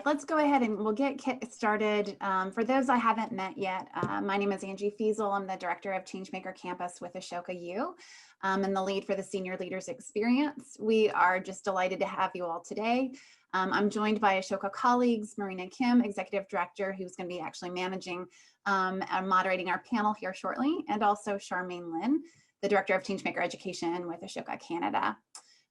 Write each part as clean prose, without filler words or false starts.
right, let's go ahead and we'll get started. For those I haven't met yet, my name is Angie Fuessel. I'm the director of Changemaker Campus with Ashoka U and the lead for the Senior Leaders Experience. We are just delighted to have you all today. I'm joined by Ashoka colleagues, Marina Kim, Executive Director, who's going to be actually managing and moderating our panel here shortly, and also Charmaine Lynn, the Director of Changemaker Education with Ashoka Canada.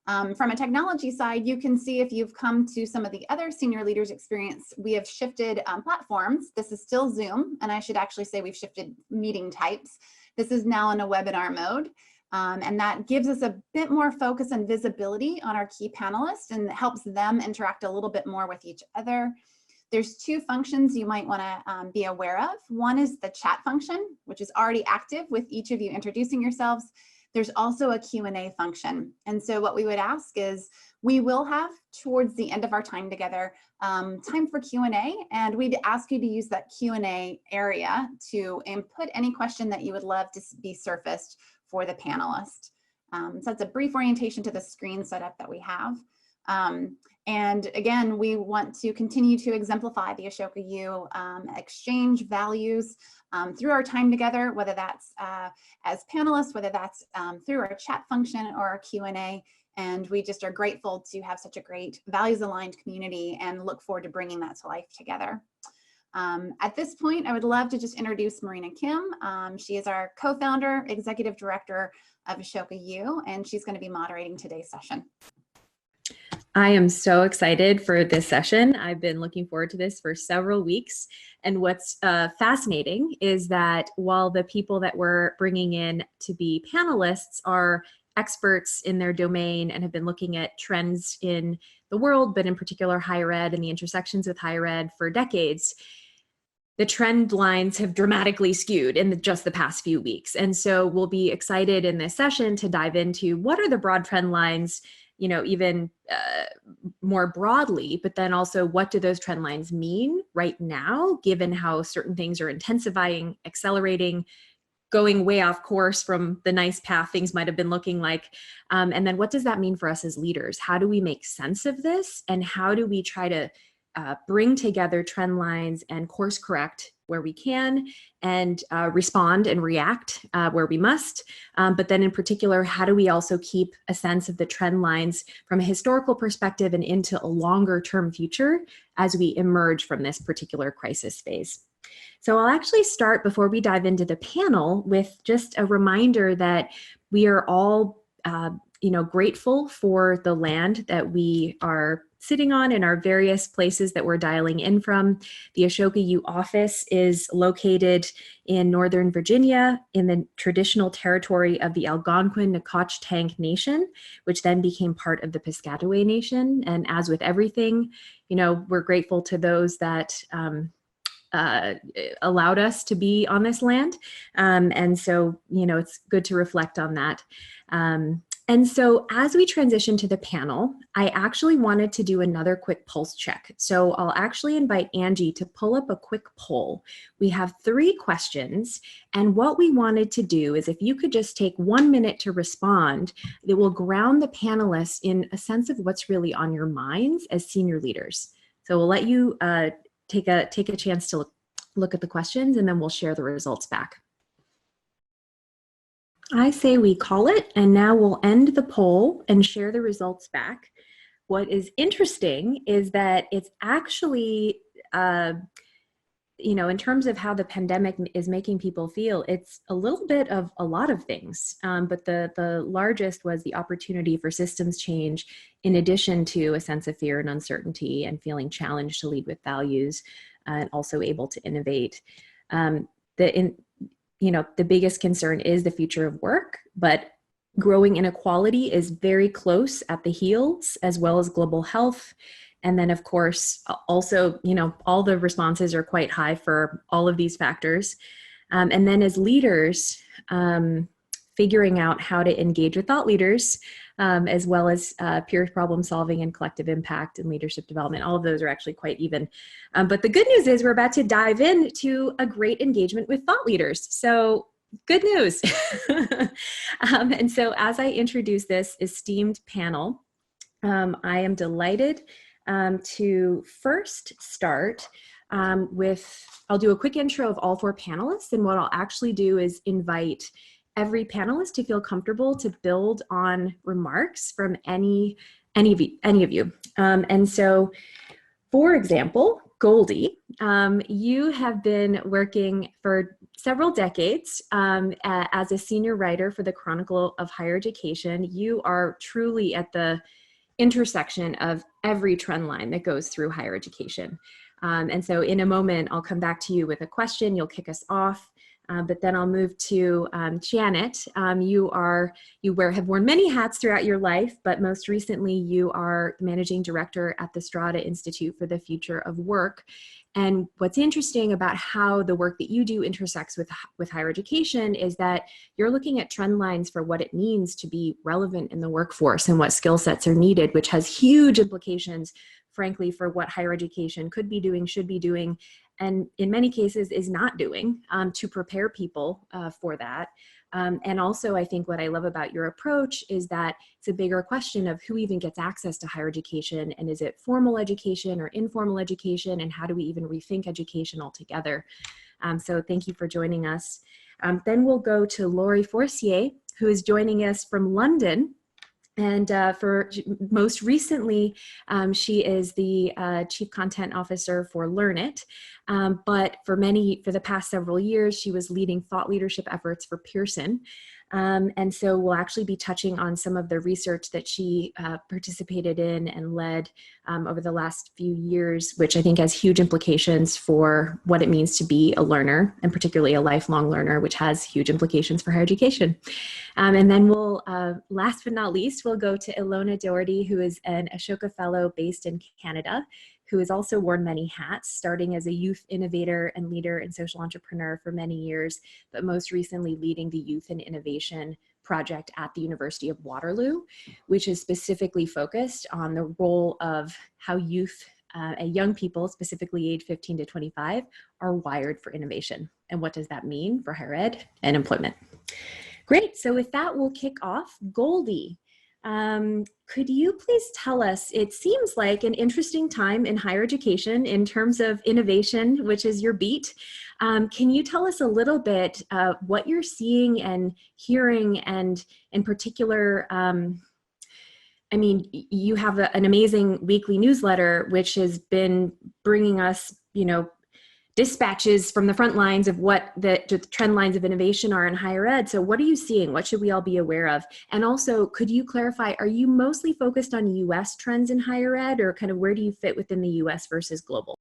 From a technology side, you can see if you've come to some of the other Senior Leaders Experience, we have shifted platforms. This is still Zoom, and I should actually say we've shifted meeting types. This is now in a webinar mode, and that gives us a bit more focus and visibility on our key panelists and helps them interact a little bit more with each other. There's two functions you might want to be aware of. One is the chat function, which is already active with each of you introducing yourselves. There's also a Q&A function. And so what we would ask is, we will have towards the end of our time together, time for Q&A, and we'd ask you to use that Q&A area to input any question that you would love to be surfaced for the panelist. So that's a brief orientation to the screen setup that we have. And again, we want to continue to exemplify the Ashoka U exchange values through our time together, whether that's as panelists, whether that's through our chat function or our Q&A. And we just are grateful to have such a great values-aligned community and look forward to bringing that to life together. At this point, I would love to just introduce Marina Kim. She is our co-founder, executive director of Ashoka U, and she's going to be moderating today's session. I am so excited for this session. I've been looking forward to this for several weeks. And what's fascinating is that while the people that we're bringing in to be panelists are experts in their domain and have been looking at trends in the world, but in particular higher ed and the intersections with higher ed for decades, the trend lines have dramatically skewed in just the past few weeks. And so we'll be excited in this session to dive into what are the broad trend lines, you know, even more broadly, but then also what do those trend lines mean right now, given how certain things are intensifying, accelerating, going way off course from the nice path things might have been looking like. And then what does that mean for us as leaders? How do we make sense of this? And how do we try to bring together trend lines and course correct where we can, and respond and react where we must. But then in particular, how do we also keep a sense of the trend lines from a historical perspective and into a longer term future as we emerge from this particular crisis phase? So I'll actually start before we dive into the panel with just a reminder that we are all grateful for the land that we are sitting on in our various places that we're dialing in from. The Ashoka U office is located in Northern Virginia in the traditional territory of the Algonquin-Nacotchtank Nation, which then became part of the Piscataway Nation. And as with everything, you know, we're grateful to those that allowed us to be on this land. And so, you know, it's good to reflect on that. And so as we transition to the panel, I actually wanted to do another quick pulse check. So I'll actually invite Angie to pull up a quick poll. We have 3 questions, and what we wanted to do is if you could just take 1 minute to respond, it will ground the panelists in a sense of what's really on your minds as senior leaders. So we'll let you take a chance to look at the questions, and then we'll share the results back. I say we call it, and now we'll end the poll and share the results back. What is interesting is that it's actually, in terms of how the pandemic is making people feel, it's a little bit of a lot of things. But the largest was the opportunity for systems change, in addition to a sense of fear and uncertainty and feeling challenged to lead with values, and also able to innovate. The biggest concern is the future of work, but growing inequality is very close at the heels, as well as global health. And then, of course, also, all the responses are quite high for all of these factors. And then as leaders, figuring out how to engage with thought leaders, as well as peer problem solving and collective impact and leadership development. All of those are actually quite even. But the good news is we're about to dive into a great engagement with thought leaders. So good news. And so as I introduce this esteemed panel, I am delighted to first start I'll do a quick intro of all 4 panelists, and what I'll actually do is invite every panelist to feel comfortable to build on remarks from any of you. And so, for example, Goldie, you have been working for several decades as a senior writer for the Chronicle of Higher Education. You are truly at the intersection of every trend line that goes through higher education. And so in a moment, I'll come back to you with a question. You'll kick us off, but then I'll move to Janet. You have worn many hats throughout your life, but most recently you are the managing director at the Strada Institute for the Future of Work. And what's interesting about how the work that you do intersects with higher education is that you're looking at trend lines for what it means to be relevant in the workforce and what skill sets are needed, which has huge implications, frankly, for what higher education could be doing, should be doing, and in many cases is not doing to prepare people for that. And also, I think what I love about your approach is that it's a bigger question of who even gets access to higher education, and is it formal education or informal education, and how do we even rethink education altogether? So thank you for joining us. Then we'll go to Laurie Forcier, who is joining us from London. And for most recently, she is the Chief Content Officer for Learn It. But for the past several years, she was leading thought leadership efforts for Pearson. And so we'll actually be touching on some of the research that she participated in and led over the last few years, which I think has huge implications for what it means to be a learner, and particularly a lifelong learner, which has huge implications for higher education. And then we'll, last but not least, we'll go to Ilona Doherty, who is an Ashoka Fellow based in Canada, who has also worn many hats, starting as a youth innovator and leader and social entrepreneur for many years, but most recently leading the Youth and Innovation Project at the University of Waterloo, which is specifically focused on the role of how youth and young people, specifically age 15 to 25, are wired for innovation. And what does that mean for higher ed and employment? Great, so with that, we'll kick off. Goldie, could you please tell us, it seems like an interesting time in higher education in terms of innovation, which is your beat. Can you tell us a little bit what you're seeing and hearing, and in particular, I mean, you have an amazing weekly newsletter, which has been bringing us, dispatches from the front lines of what the trend lines of innovation are in higher ed. So what are you seeing? What should we all be aware of? And also, could you clarify, are you mostly focused on US trends in higher ed, or kind of where do you fit within the US versus global?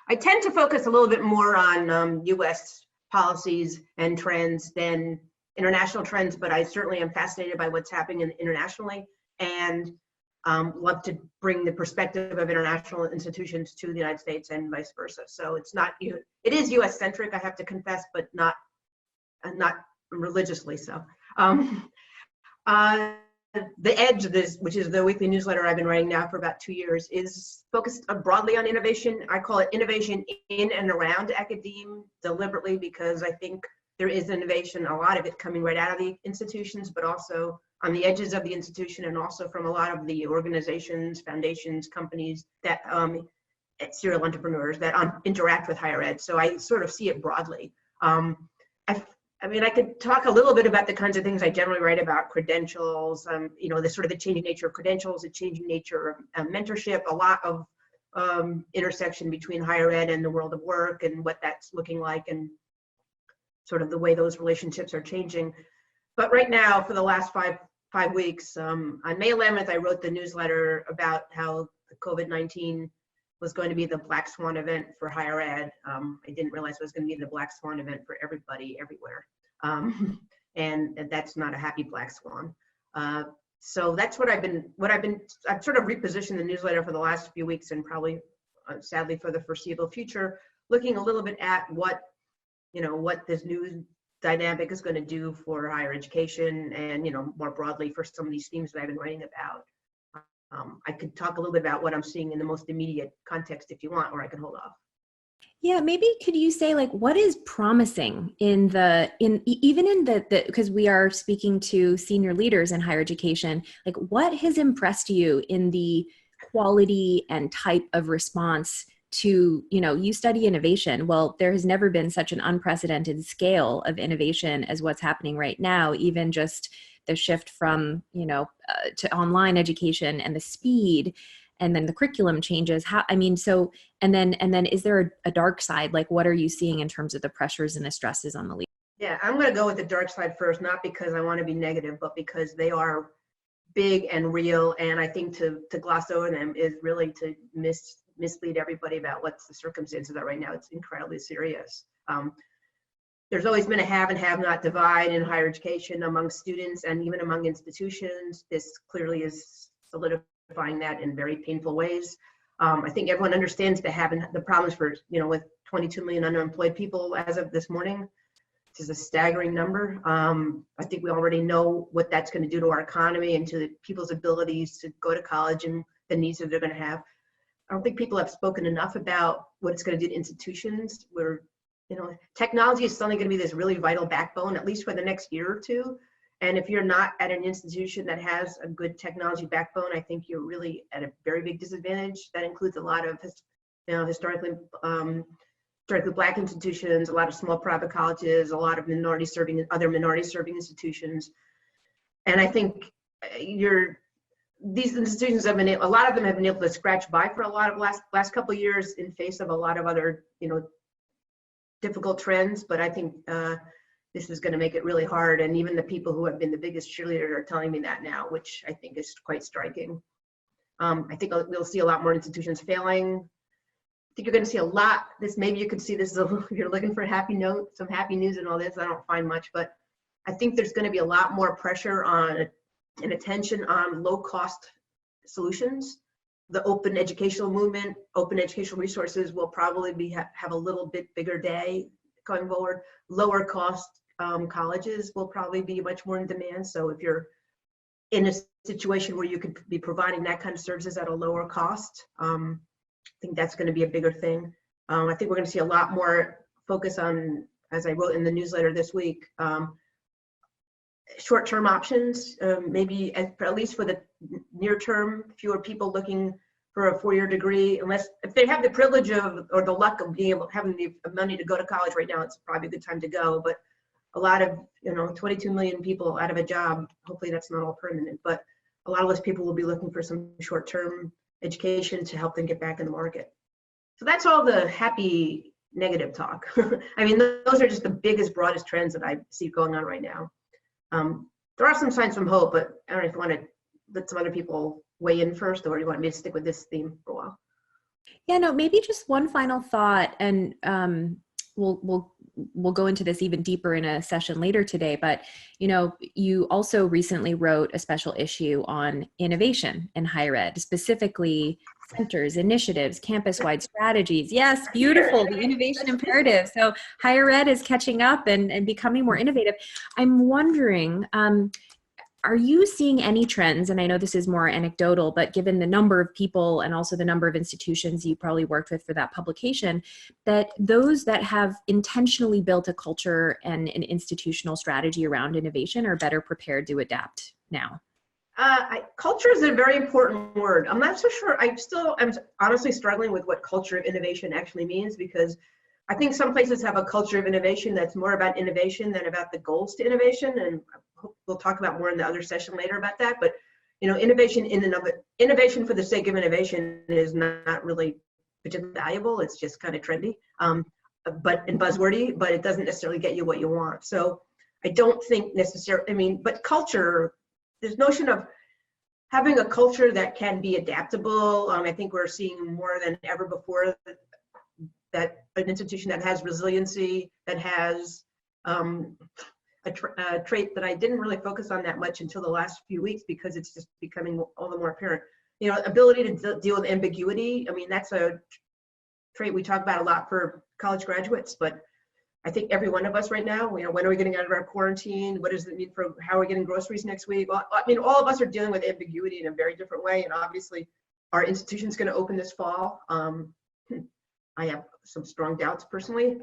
I tend to focus a little bit more on US policies and trends than international trends, but I certainly am fascinated by what's happening internationally, and love to bring the perspective of international institutions to the United States and vice versa. So it's not, it is US centric, I have to confess, but not religiously so. The Edge, which is the weekly newsletter I've been writing now for about 2 years, is focused broadly on innovation. I call it innovation in and around academia, deliberately, because I think there is innovation, a lot of it coming right out of the institutions, but also on the edges of the institution, and also from a lot of the organizations, foundations, companies that serial entrepreneurs that interact with higher ed. So I sort of see it broadly. I mean, I could talk a little bit about the kinds of things I generally write about: credentials, the sort of the changing nature of credentials, the changing nature of mentorship, a lot of intersection between higher ed and the world of work, and what that's looking like, and sort of the way those relationships are changing. But right now, for the last five weeks, on May 11th, I wrote the newsletter about how the COVID-19 was going to be the black swan event for higher ed. I didn't realize it was going to be the black swan event for everybody everywhere. And that's not a happy black swan. So that's what I've sort of repositioned the newsletter for the last few weeks, and probably sadly for the foreseeable future, looking a little bit at what this new dynamic is going to do for higher education, and more broadly for some of these themes that I've been writing about. I could talk a little bit about what I'm seeing in the most immediate context if you want, or I can hold off. Yeah, maybe could you say, like, what is promising because we are speaking to senior leaders in higher education, like what has impressed you in the quality and type of response to, you study innovation. Well, there has never been such an unprecedented scale of innovation as what's happening right now, even just the shift from, to online education and the speed, and then the curriculum changes. And then is there a dark side? Like, what are you seeing in terms of the pressures and the stresses on the leader? Yeah, I'm going to go with the dark side first, not because I want to be negative, but because they are big and real. And I think to gloss over them is really to mislead everybody about what's the circumstances are right now. It's incredibly serious. There's always been a have and have not divide in higher education among students and even among institutions. This clearly is solidifying that in very painful ways. I think everyone understands the problems for, with 22 million unemployed people as of this morning. This is a staggering number. I think we already know what that's going to do to our economy and to people's abilities to go to college and the needs that they're going to have. I don't think people have spoken enough about what it's going to do to institutions. Technology is suddenly going to be this really vital backbone, at least for the next year or two. And if you're not at an institution that has a good technology backbone, I think you're really at a very big disadvantage. That includes a lot of, historically Black institutions, a lot of small private colleges, a lot of other minority serving institutions. And I think these institutions a lot of them have been able to scratch by for a lot of last couple of years in face of a lot of other, difficult trends. But I think this is going to make it really hard. And even the people who have been the biggest cheerleaders are telling me that now, which I think is quite striking. I think we'll see a lot more institutions failing. I think you're going to see a lot. Maybe you could see this if you're looking for some happy news and all this. I don't find much, but I think there's going to be a lot more pressure on and attention on low-cost solutions. The open educational movement, open educational resources will probably have a little bit bigger day going forward. Lower cost colleges will probably be much more in demand. So if you're in a situation where you could be providing that kind of services at a lower cost, I think that's going to be a bigger thing. I think we're going to see a lot more focus on, as I wrote in the newsletter this week, short-term options, maybe at least for the near term, fewer people looking for a 4-year degree, if they have the privilege of, or the luck of having the money to go to college right now, it's probably a good time to go. But a lot of, 22 million people out of a job, hopefully that's not all permanent, but a lot of those people will be looking for some short-term education to help them get back in the market. So that's all the happy negative talk. I mean, those are just the biggest, broadest trends that I see going on right now. There are some signs from hope, but I don't know if you want to let some other people weigh in first, or you want me to stick with this theme for a while? Yeah, no, maybe just one final thought, and we'll go into this even deeper in a session later today. But you also recently wrote a special issue on innovation in higher ed, specifically centers, initiatives, campus-wide strategies. Yes, beautiful, the innovation imperative. So higher ed is catching up and becoming more innovative. I'm wondering, are you seeing any trends, and I know this is more anecdotal, but given the number of people and also the number of institutions you probably worked with for that publication, that those that have intentionally built a culture and an institutional strategy around innovation are better prepared to adapt now? Culture is a very important word. I'm not so sure. I'm honestly struggling with what culture of innovation actually means, because I think some places have a culture of innovation that's more about innovation than about the goals to innovation. And we'll talk about more in the other session later about that. But, innovation innovation for the sake of innovation is not really particularly valuable. It's just kind of trendy, and buzzwordy, but it doesn't necessarily get you what you want. So I don't think necessarily, but culture, this notion of having a culture that can be adaptable. I think we're seeing more than ever before that an institution that has resiliency, that has a trait that I didn't really focus on that much until the last few weeks, because it's just becoming all the more apparent. Ability to deal with ambiguity. I mean, that's a trait we talk about a lot for college graduates, but I think every one of us right now, when are we getting out of our quarantine? What does it mean for how are we getting groceries next week? Well, I mean, all of us are dealing with ambiguity in a very different way. And obviously our institution's going to open this fall. I have some strong doubts personally.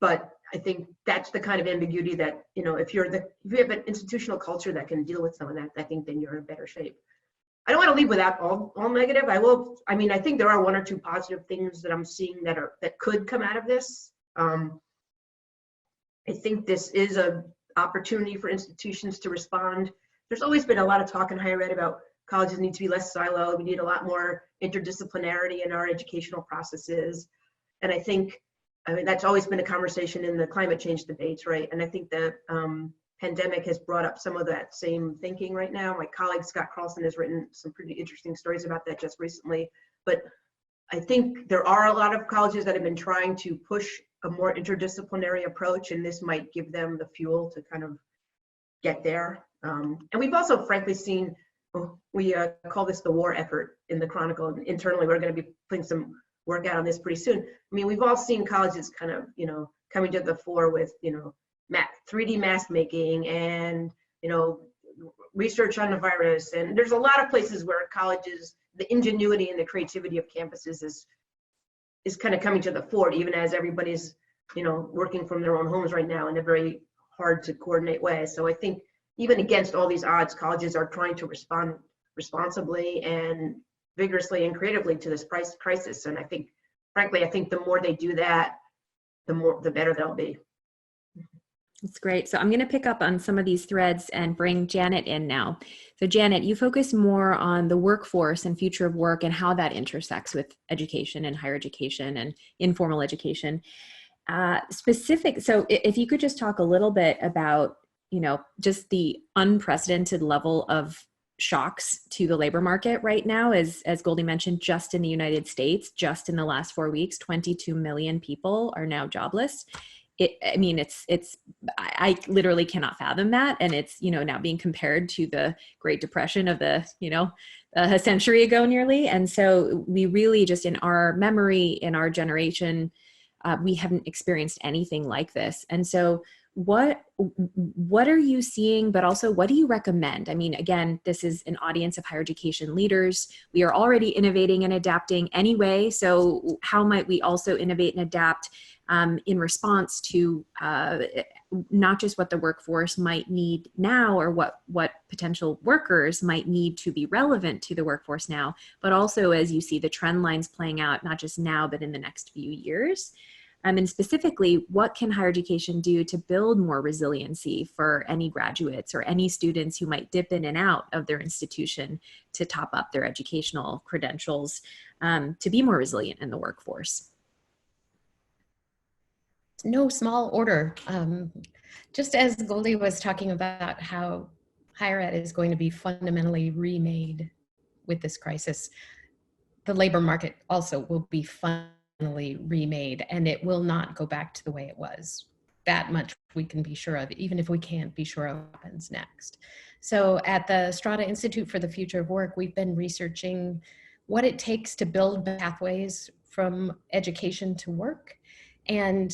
But I think that's the kind of ambiguity that, if you have an institutional culture that can deal with some of that, I think then you're in better shape. I don't want to leave without all negative. I mean, I think there are one or two positive things that I'm seeing that could come out of this. I think this is a opportunity for institutions to respond. There's always been a lot of talk in higher ed about colleges need to be less siloed. We need a lot more interdisciplinarity in our educational processes. And I mean, that's always been a conversation in the climate change debates, right? And I think the pandemic has brought up some of that same thinking right now. My colleague Scott Carlson has written some pretty interesting stories about that just recently. But I think there are a lot of colleges that have been trying to push a more interdisciplinary approach, and this might give them the fuel to kind of get there. And we've also frankly seen, we call this the war effort in the Chronicle. And internally, we're going to be putting some work out on this pretty soon. I mean, we've all seen colleges kind of, coming to the fore with, 3D mask making and, research on the virus. And there's a lot of places where colleges, the ingenuity and the creativity of campuses is kind of coming to the fore, even as everybody's, working from their own homes right now in a very hard to coordinate way. So I think even against all these odds, colleges are trying to respond responsibly and vigorously and creatively to this crisis. And I think, frankly, the more they do that, the better they'll be. That's great. So I'm going to pick up on some of these threads and bring Janet in now. So Janet, you focus more on the workforce and future of work and how that intersects with education and higher education and informal education. So if you could just talk a little bit about, just the unprecedented level of shocks to the labor market right now, as Goldie mentioned, just in the United States, just in the last 4 weeks, 22 million people are now jobless. I literally cannot fathom that. And it's, now being compared to the Great Depression of a century ago nearly. And so we really just in our memory, in our generation, we haven't experienced anything like this. And so what are you seeing, but also what do you recommend? I mean, again, this is an audience of higher education leaders. We are already innovating and adapting anyway. So how might we also innovate and adapt in response to not just what the workforce might need now or what potential workers might need to be relevant to the workforce now, but also as you see the trend lines playing out, not just now, but in the next few years. And specifically, what can higher education do to build more resiliency for any graduates or any students who might dip in and out of their institution to top up their educational credentials to be more resilient in the workforce? No small order. Just as Goldie was talking about how higher ed is going to be fundamentally remade with this crisis, the labor market also will be fundamentally remade, and it will not go back to the way it was. That much we can be sure of, even if we can't be sure of what happens next. So at the Strada Institute for the Future of Work, we've been researching what it takes to build pathways from education to work. And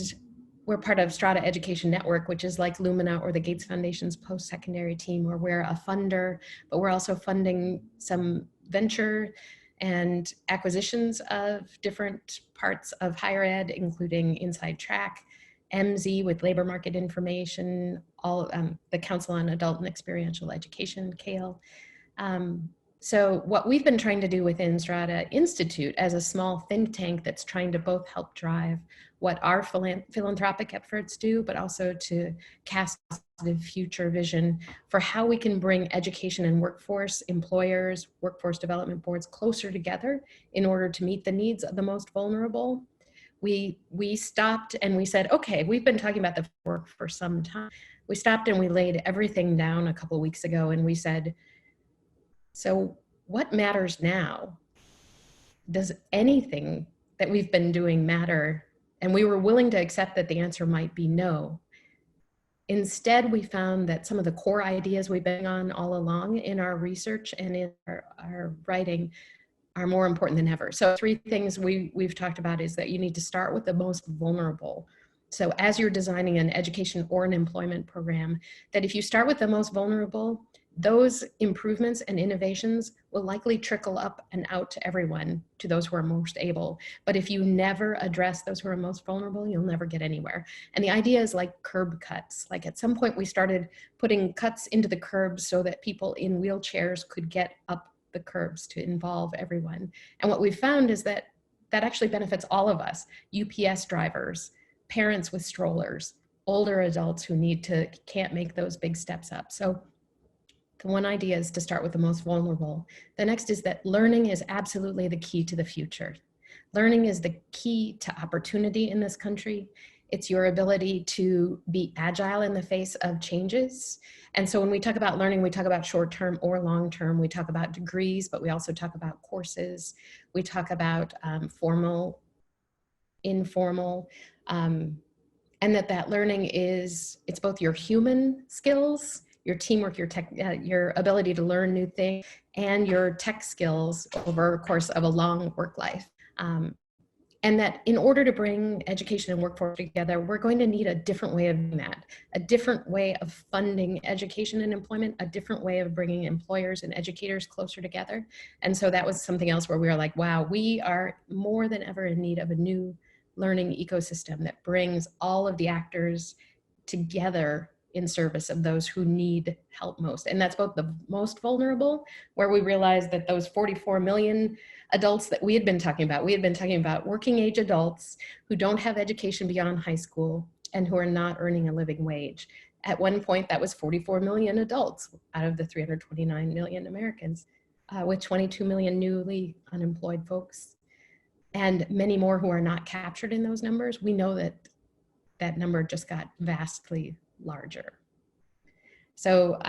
we're part of Strada Education Network, which is like Lumina or the Gates Foundation's post-secondary team, where we're a funder, but we're also funding some venture and acquisitions of different parts of higher ed, including Inside Track, MZ with labor market information, all the Council on Adult and Experiential Education, CAEL. So what we've been trying to do within Strada Institute as a small think tank that's trying to both help drive what our philanthropic efforts do, but also to cast positive future vision for how we can bring education and workforce, employers, workforce development boards closer together in order to meet the needs of the most vulnerable. We stopped and we said, okay, we've been talking about the work for some time. We stopped and we laid everything down a couple of weeks ago and we said, so what matters now? Does anything that we've been doing matter? And we were willing to accept that the answer might be no. Instead, we found that some of the core ideas we've been on all along in our research and in our writing are more important than ever. So 3 things we've talked about is that you need to start with the most vulnerable. So as you're designing an education or an employment program, that if you start with the most vulnerable, those improvements and innovations will likely trickle up and out to everyone, to those who are most able. But if you never address those who are most vulnerable, you'll never get anywhere. And the idea is like curb cuts. Like at some point we started putting cuts into the curbs so that people in wheelchairs could get up the curbs to involve everyone. And what we've found is that that actually benefits all of us: UPS drivers, parents with strollers, older adults who can't make those big steps up. So the one idea is to start with the most vulnerable. The next is that learning is absolutely the key to the future. Learning is the key to opportunity in this country. It's your ability to be agile in the face of changes. And so when we talk about learning, we talk about short-term or long-term. We talk about degrees, but we also talk about courses. We talk about formal, informal, and that learning it's both your human skills, your teamwork, your ability to learn new things, and your tech skills over a course of a long work life. And that in order to bring education and workforce together, we're going to need a different way of doing that, a different way of funding education and employment, a different way of bringing employers and educators closer together. And so that was something else where we were like, wow, we are more than ever in need of a new learning ecosystem that brings all of the actors together in service of those who need help most. And that's both the most vulnerable, where we realized that those 44 million adults that we had been talking about working age adults who don't have education beyond high school and who are not earning a living wage. At one point, that was 44 million adults out of the 329 million Americans, with 22 million newly unemployed folks, and many more who are not captured in those numbers. We know that that number just got vastly larger. So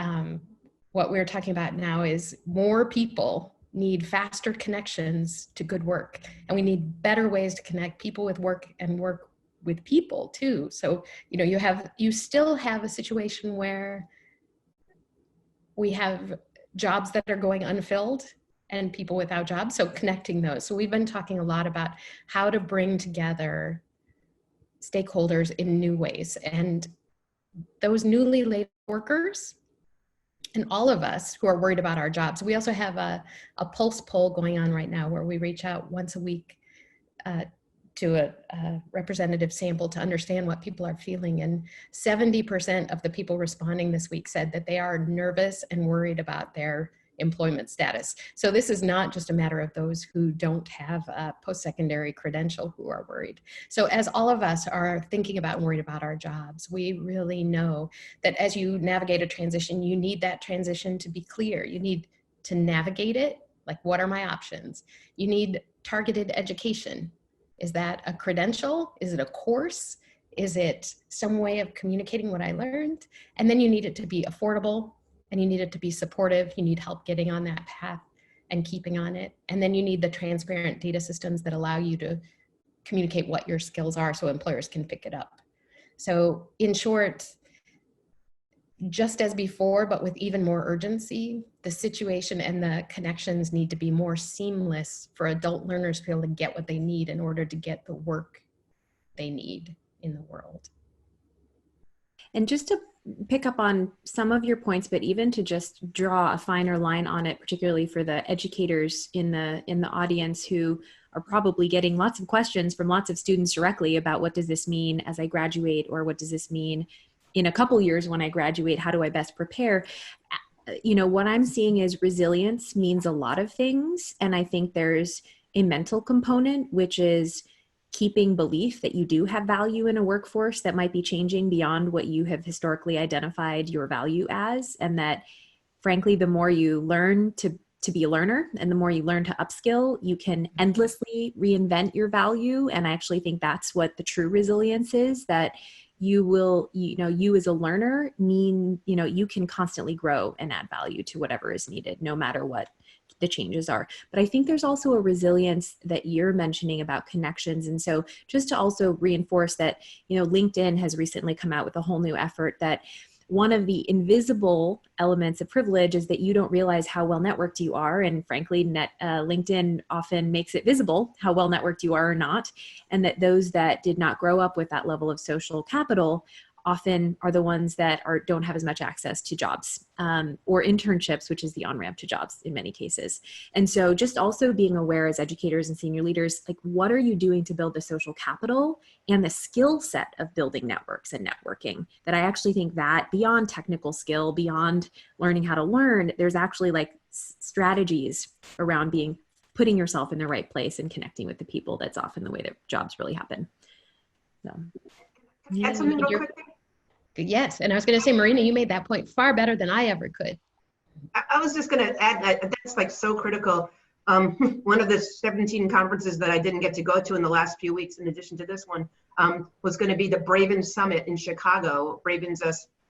what we're talking about now is more people need faster connections to good work, and we need better ways to connect people with work and work with people too. So, you still have a situation where we have jobs that are going unfilled and people without jobs, so connecting those. So we've been talking a lot about how to bring together stakeholders in new ways, and those newly laid workers and all of us who are worried about our jobs. We also have a pulse poll going on right now where we reach out once a week to a representative sample to understand what people are feeling. And 70% of the people responding this week said that they are nervous and worried about their employment status. So this is not just a matter of those who don't have a post-secondary credential who are worried. So as all of us are thinking about and worried about our jobs, we really know that as you navigate a transition, you need that transition to be clear. You need to navigate it. Like, what are my options? You need targeted education. Is that a credential? Is it a course? Is it some way of communicating what I learned? And then you need it to be affordable, and you need it to be supportive. You need help getting on that path and keeping on it. And then you need the transparent data systems that allow you to communicate what your skills are so employers can pick it up. So in short, just as before, but with even more urgency, the situation and the connections need to be more seamless for adult learners to be able to get what they need in order to get the work they need in the world. And just to pick up on some of your points, but even to just draw a finer line on it, particularly for the educators in the audience who are probably getting lots of questions from lots of students directly about what does this mean as I graduate, or what does this mean in a couple years when I graduate, how do I best prepare? What I'm seeing is resilience means a lot of things. And I think there's a mental component, which is keeping belief that you do have value in a workforce that might be changing beyond what you have historically identified your value as. And that, frankly, the more you learn to be a learner and the more you learn to upskill, you can endlessly reinvent your value. And I actually think that's what the true resilience is, that you as a learner you can constantly grow and add value to whatever is needed, no matter what the changes are. But I think there's also a resilience that you're mentioning about connections. And so just to also reinforce that, LinkedIn has recently come out with a whole new effort that one of the invisible elements of privilege is that you don't realize how well networked you are. And frankly, LinkedIn often makes it visible how well networked you are or not. And that those that did not grow up with that level of social capital often are the ones that don't have as much access to jobs or internships, which is the on-ramp to jobs in many cases. And so just also being aware as educators and senior leaders, like what are you doing to build the social capital and the skill set of building networks and networking? That I actually think that beyond technical skill, beyond learning how to learn, there's actually like strategies around putting yourself in the right place and connecting with the people. That's often the way that jobs really happen. So, Add something real quick. Yes, and I was going to say, Marina, you made that point far better than I ever could. I was just going to add that that's like so critical. One of the 17 conferences that I didn't get to go to in the last few weeks, in addition to this one, was going to be the Braven Summit in Chicago. Braven's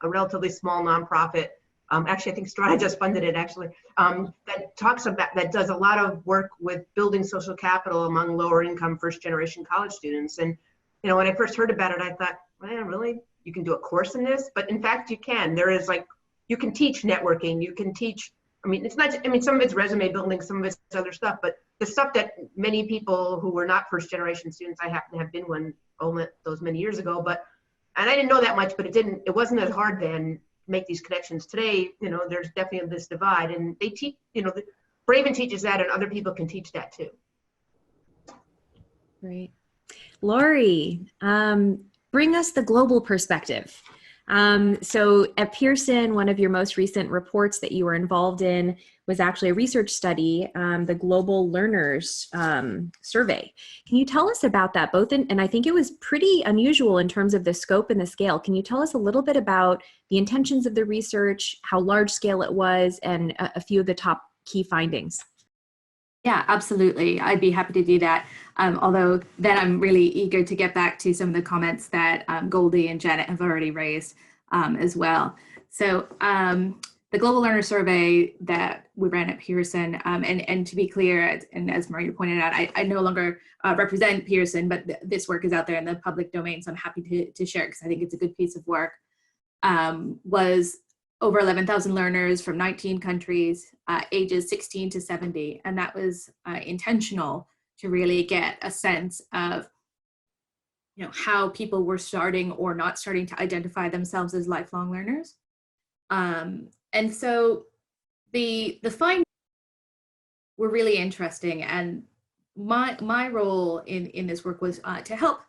a relatively small nonprofit. Actually, I think Strata just funded it, actually, that does a lot of work with building social capital among lower income first generation college students. And, you know, when I first heard about it, I thought, well, really? You can do a course in this? But in fact, you can. There is like, you can teach networking, you can teach, I mean, it's not, I mean, some of it's resume building, some of it's other stuff, but the stuff that many people who were not first generation students, I happen to have been one those many years ago, and I didn't know that much, but it wasn't as hard then to make these connections. Today, you know, there's definitely this divide, and they teach, you know, Braven teaches that and other people can teach that too. Great. Laurie, bring us the global perspective. So at Pearson, one of your most recent reports that you were involved in was actually a research study, the Global Learners Survey. Can you tell us about that? And I think it was pretty unusual in terms of the scope and the scale. Can you tell us a little bit about the intentions of the research, how large scale it was, and a few of the top key findings? Yeah, absolutely. I'd be happy to do that. Although then I'm really eager to get back to some of the comments that Goldie and Janet have already raised as well. So the Global Learner Survey that we ran at Pearson, and to be clear, and as Marina pointed out, I no longer represent Pearson, but this work is out there in the public domain, so I'm happy to share it because I think it's a good piece of work, was over 11,000 learners from 19 countries, ages 16 to 70. And that was intentional to really get a sense of, you know, how people were starting or not starting to identify themselves as lifelong learners. And so the findings were really interesting. And my role in this work was to help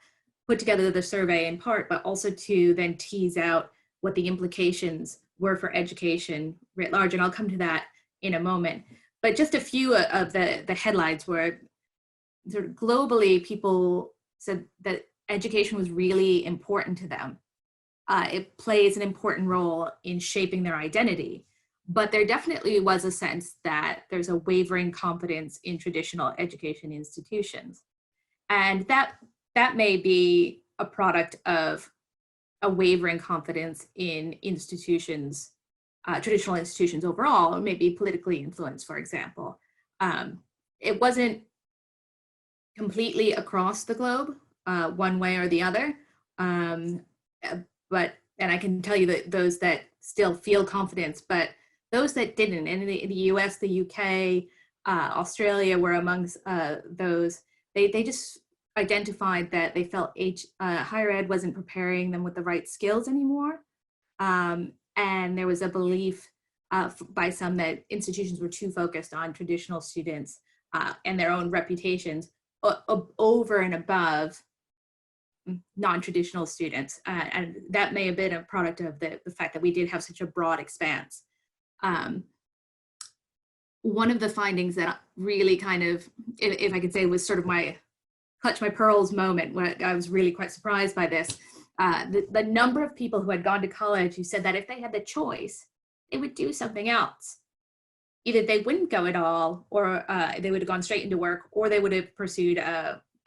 put together the survey in part, but also to then tease out what the implications were for education writ large, and I'll come to that in a moment. But just a few of the headlines were sort of globally, people said that education was really important to them. It plays an important role in shaping their identity, but there definitely was a sense that there's a wavering confidence in traditional education institutions. And that may be a product of a wavering confidence in institutions, traditional institutions overall, or maybe politically influenced, for example. It wasn't completely across the globe, one way or the other, and I can tell you that those that still feel confidence, but those that didn't, and in the US, the UK, Australia were amongst those, they just identified that they felt higher ed wasn't preparing them with the right skills anymore. And there was a belief by some that institutions were too focused on traditional students and their own reputations over and above non-traditional students. And that may have been a product of the fact that we did have such a broad expanse. One of the findings that really kind of, if I could say, was sort of my clutch my pearls moment, where I was really quite surprised by this. The number of people who had gone to college who said that if they had the choice, they would do something else. Either they wouldn't go at all, or they would have gone straight into work, or they would have pursued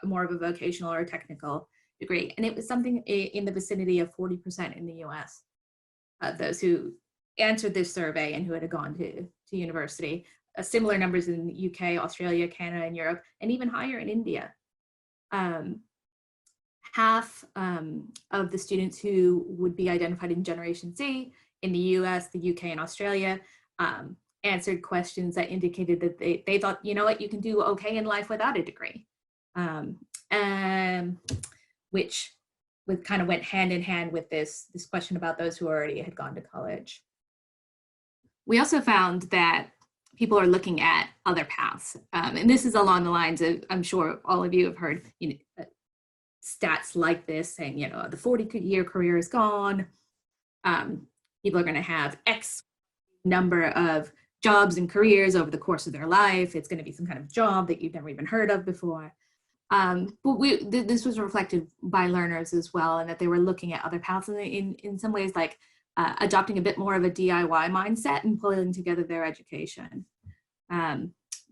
more of a vocational or a technical degree. And it was something in the vicinity of 40% in the US of those who answered this survey and who had gone to university. Similar numbers in the UK, Australia, Canada, and Europe, and even higher in India. Half of the students who would be identified in Generation Z in the US, the UK, and Australia answered questions that indicated that they thought, you know what, you can do okay in life without a degree, which kind of went hand in hand with this question about those who already had gone to college. We also found that people are looking at other paths. And this is along the lines of, I'm sure all of you have heard, stats like this saying, the 40-year career is gone. People are going to have X number of jobs and careers over the course of their life. It's going to be some kind of job that you've never even heard of before. But this was reflected by learners as well, and that they were looking at other paths in some ways, like adopting a bit more of a DIY mindset and pulling together their education.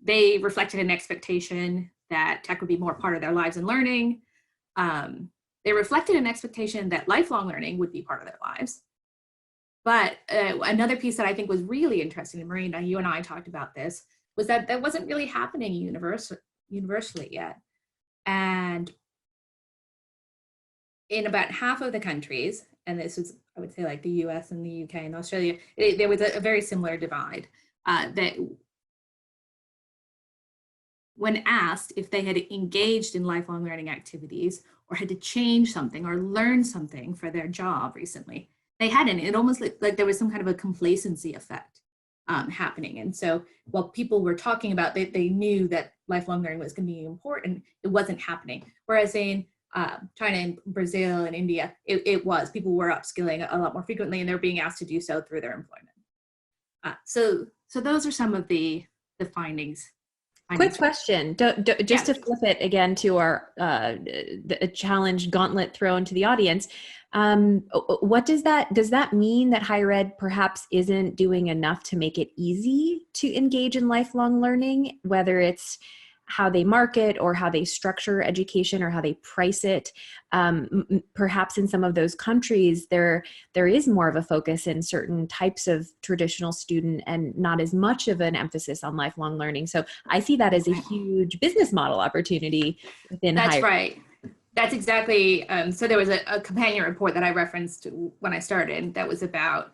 They reflected an expectation that tech would be more part of their lives and learning. They reflected an expectation that lifelong learning would be part of their lives. But another piece that I think was really interesting, and Marina, you and I talked about this, was that wasn't really happening universally yet. And in about half of the countries, and this was, I would say, like the US and the UK and Australia, there was a very similar divide that when asked if they had engaged in lifelong learning activities or had to change something or learn something for their job recently, they hadn't. It almost like there was some kind of a complacency effect happening. And so while people were talking about, they knew that lifelong learning was going to be important, it wasn't happening. Whereas in China and Brazil and India, it was. People were upskilling a lot more frequently, and they're being asked to do so through their employment. So those are some of the findings. Quick question, just to flip it again to our the challenge gauntlet thrown to the audience. What does that mean that higher ed perhaps isn't doing enough to make it easy to engage in lifelong learning, whether it's how they market or how they structure education or how they price it? Perhaps in some of those countries, there is more of a focus in certain types of traditional student and not as much of an emphasis on lifelong learning. So I see that as a huge business model opportunity within higher ed. That's right. That's exactly, so there was a companion report that I referenced when I started that was about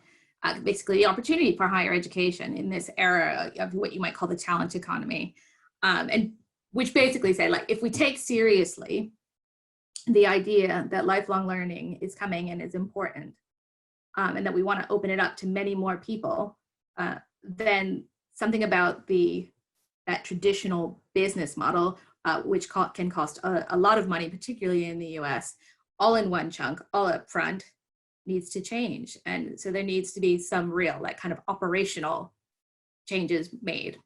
basically the opportunity for higher education in this era of what you might call the talent economy. And which basically say, like, if we take seriously the idea that lifelong learning is coming and is important, and that we want to open it up to many more people, then something about that traditional business model, which can cost a lot of money, particularly in the US, all in one chunk, all up front, needs to change. And so there needs to be some real, like, kind of operational changes made.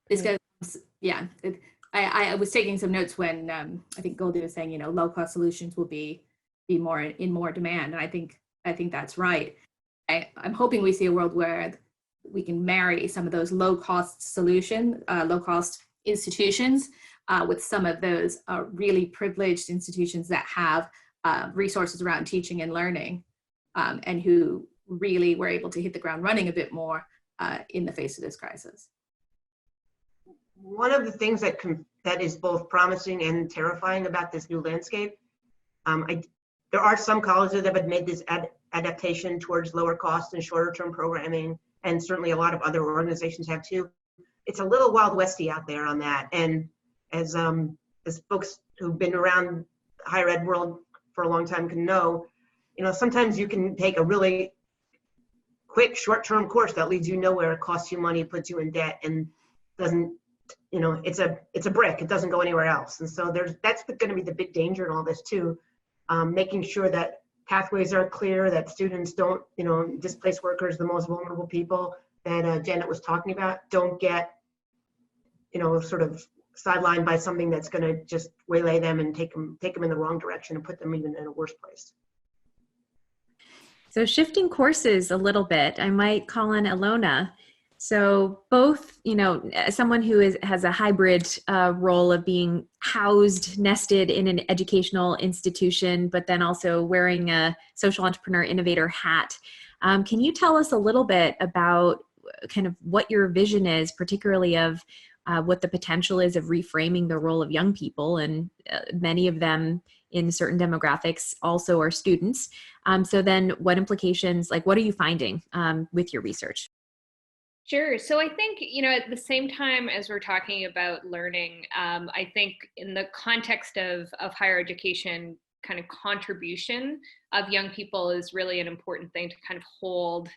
This goes, yeah. I was taking some notes when I think Goldie was saying, low-cost solutions will be more in more demand, and I think that's right. I'm hoping we see a world where we can marry some of those low-cost low-cost institutions with some of those really privileged institutions that have resources around teaching and learning, and who really were able to hit the ground running a bit more in the face of this crisis. One of the things that is both promising and terrifying about this new landscape, there are some colleges that have made this adaptation towards lower cost and shorter term programming, and certainly a lot of other organizations have too. It's a little Wild Westy out there on that. And as folks who've been around the higher ed world for a long time can know, sometimes you can take a really quick short-term course that leads you nowhere, costs you money, puts you in debt, and doesn't, it's a brick. It doesn't go anywhere else. And so that's going to be the big danger in all this too, making sure that pathways are clear, that students don't, displaced workers, the most vulnerable people that Janet was talking about, don't get, sort of sidelined by something that's going to just waylay them and take them in the wrong direction and put them even in a worse place. So shifting courses a little bit, I might call on Ilona. So both, someone who has a hybrid role of being housed, nested in an educational institution, but then also wearing a social entrepreneur innovator hat. Can you tell us a little bit about kind of what your vision is, particularly of what the potential is of reframing the role of young people, and many of them in certain demographics also are students. So then what implications, like what are you finding with your research? Sure. So I think, at the same time as we're talking about learning, I think in the context of higher education, kind of contribution of young people is really an important thing to kind of hold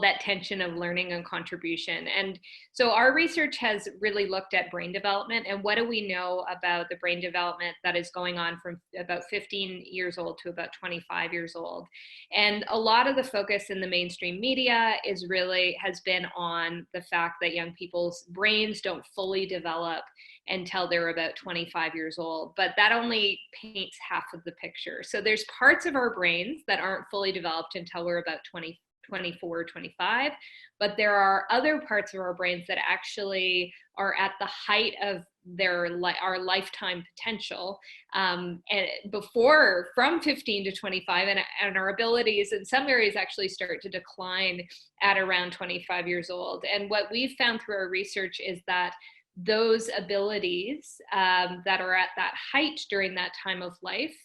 that tension of learning and contribution. And so our research has really looked at brain development and what do we know about the brain development that is going on from about 15 years old to about 25 years old. And a lot of the focus in the mainstream media has been on the fact that young people's brains don't fully develop until they're about 25 years old, but that only paints half of the picture. So there's parts of our brains that aren't fully developed until we're about 24 or 25, but there are other parts of our brains that actually are at the height of our lifetime potential, and before, from 15 to 25, and our abilities in some areas actually start to decline at around 25 years old. And what we've found through our research is that those abilities that are at that height during that time of life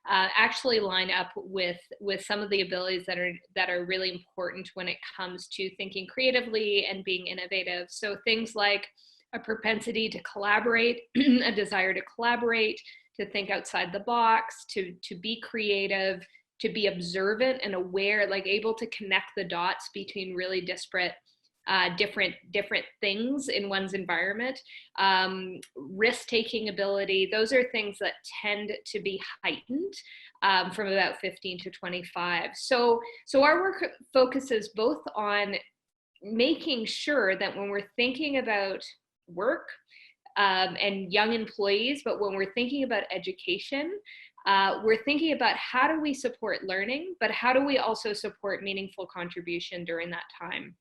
actually line up with some of the abilities that are really important when it comes to thinking creatively and being innovative. So things like a propensity to collaborate, a desire to collaborate, to think outside the box, to be creative, to be observant and aware, like able to connect the dots between really disparate different things in one's environment, risk-taking ability. Those are things that tend to be heightened from about 15 to 25. So our work focuses both on making sure that when we're thinking about work and young employees, but when we're thinking about education, we're thinking about how do we support learning, but how do we also support meaningful contribution during that time.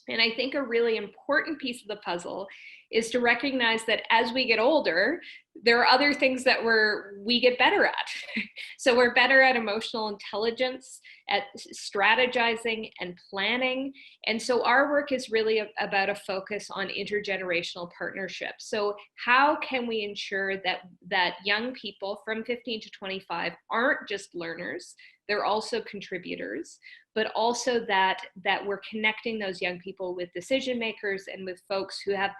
And I think a really important piece of the puzzle is to recognize that as we get older, there are other things that we get better at. So we're better at emotional intelligence, at strategizing and planning. And so our work is really about a focus on intergenerational partnerships. So how can we ensure that young people from 15 to 25 aren't just learners, they're also contributors, but also that we're connecting those young people with decision makers and with folks who have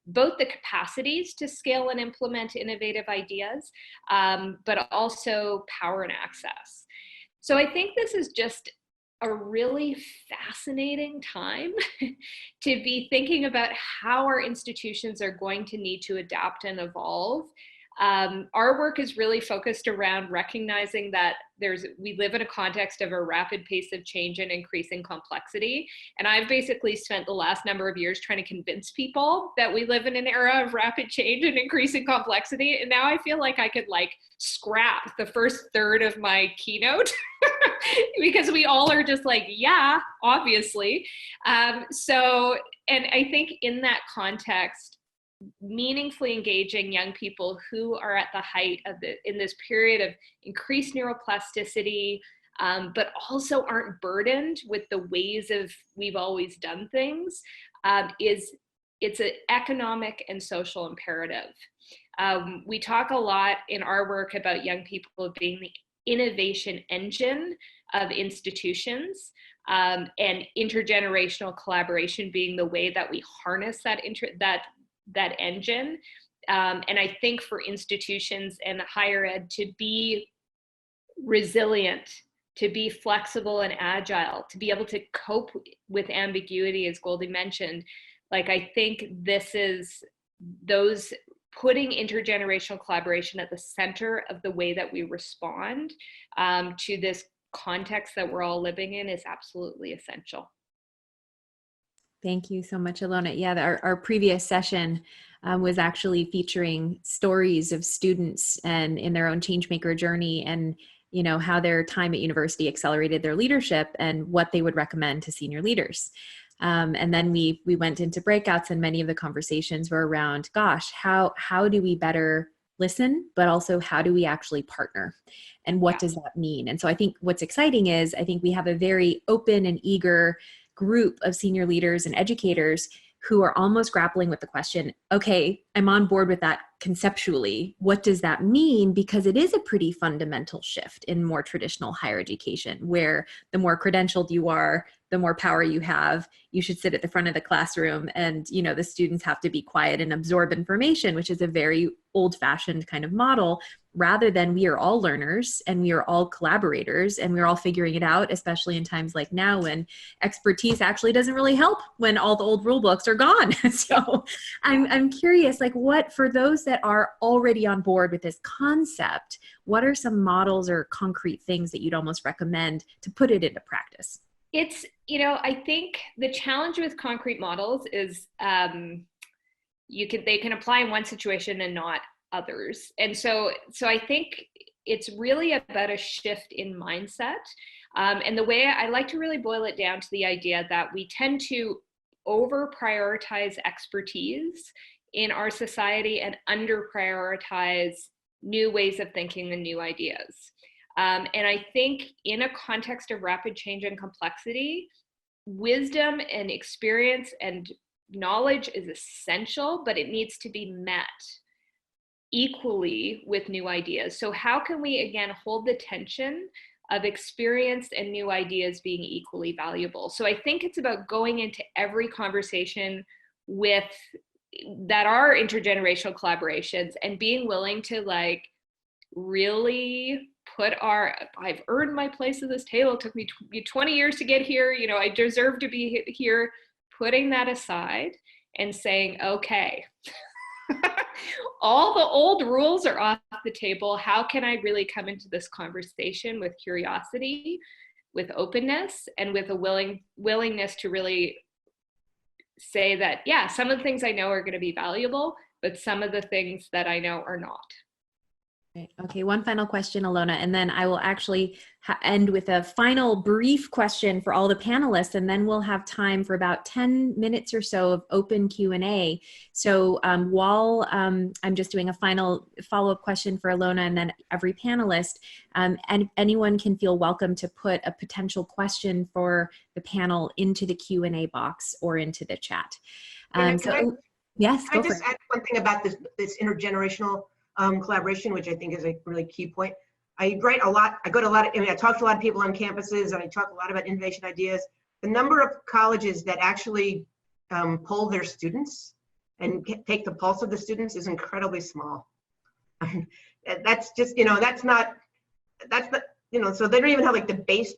both the capacities to scale and implement innovative ideas, but also power and access. So I think this is just a really fascinating time to be thinking about how our institutions are going to need to adapt and evolve. Our work is really focused around recognizing that we live in a context of a rapid pace of change and increasing complexity. And I've basically spent the last number of years trying to convince people that we live in an era of rapid change and increasing complexity. And now I feel like I could scrap the first third of my keynote because we all are just yeah, obviously. And I think in that context, meaningfully engaging young people who are at the height of in this period of increased neuroplasticity, but also aren't burdened with the ways we've always done things, it's an economic and social imperative. We talk a lot in our work about young people being the innovation engine of institutions, and intergenerational collaboration being the way that we harness that engine. And I think for institutions and higher ed to be resilient, to be flexible and agile, to be able to cope with ambiguity, as Goldie mentioned, I think this is those putting intergenerational collaboration at the center of the way that we respond to this context that we're all living in is absolutely essential. Thank you so much, Ilona. Yeah, our previous session was actually featuring stories of students and in their own changemaker journey and, how their time at university accelerated their leadership and what they would recommend to senior leaders. And then we went into breakouts and many of the conversations were around, gosh, how do we better listen, but also how do we actually partner? And what does that mean? And so I think what's exciting is I think we have a very open and eager group of senior leaders and educators who are almost grappling with the question, okay, I'm on board with that conceptually. What does that mean? Because it is a pretty fundamental shift in more traditional higher education, where the more credentialed you are, the more power you have. You should sit at the front of the classroom, and the students have to be quiet and absorb information, which is a very old-fashioned kind of model, rather than we are all learners and we are all collaborators and we're all figuring it out, especially in times like now when expertise actually doesn't really help when all the old rule books are gone. So I'm curious, like, what, for those that are already on board with this concept, what are some models or concrete things that you'd almost recommend to put it into practice? It's, I think the challenge with concrete models is they can apply in one situation and not others. And so I think it's really about a shift in mindset. And the way I like to really boil it down to the idea that we tend to over prioritize expertise in our society and under prioritize new ways of thinking and new ideas. And I think in a context of rapid change and complexity, wisdom and experience and knowledge is essential, but it needs to be met equally with new ideas. So how can we, again, hold the tension of experience and new ideas being equally valuable? So I think it's about going into every conversation with that are intergenerational collaborations and being willing to really put I've earned my place at this table. It took me 20 years to get here. I deserve to be here. Putting that aside and saying, okay, all the old rules are off the table. How can I really come into this conversation with curiosity, with openness, and with a willingness to really say that, yeah, some of the things I know are going to be valuable, but some of the things that I know are not. Okay, one final question, Ilona, and then I will actually end with a final brief question for all the panelists, and then we'll have time for about 10 minutes or so of open Q&A. So while I'm just doing a final follow-up question for Ilona and then every panelist, and anyone can feel welcome to put a potential question for the panel into the Q&A box or into the chat. Yes, Go I for just it. add one thing about this intergenerational collaboration, which I think is a really key point. I write a lot, I talk to a lot of people on campuses, and I talk a lot about innovation ideas. The number of colleges that actually poll their students and take the pulse of the students is incredibly small. That's just, so they don't even have the base.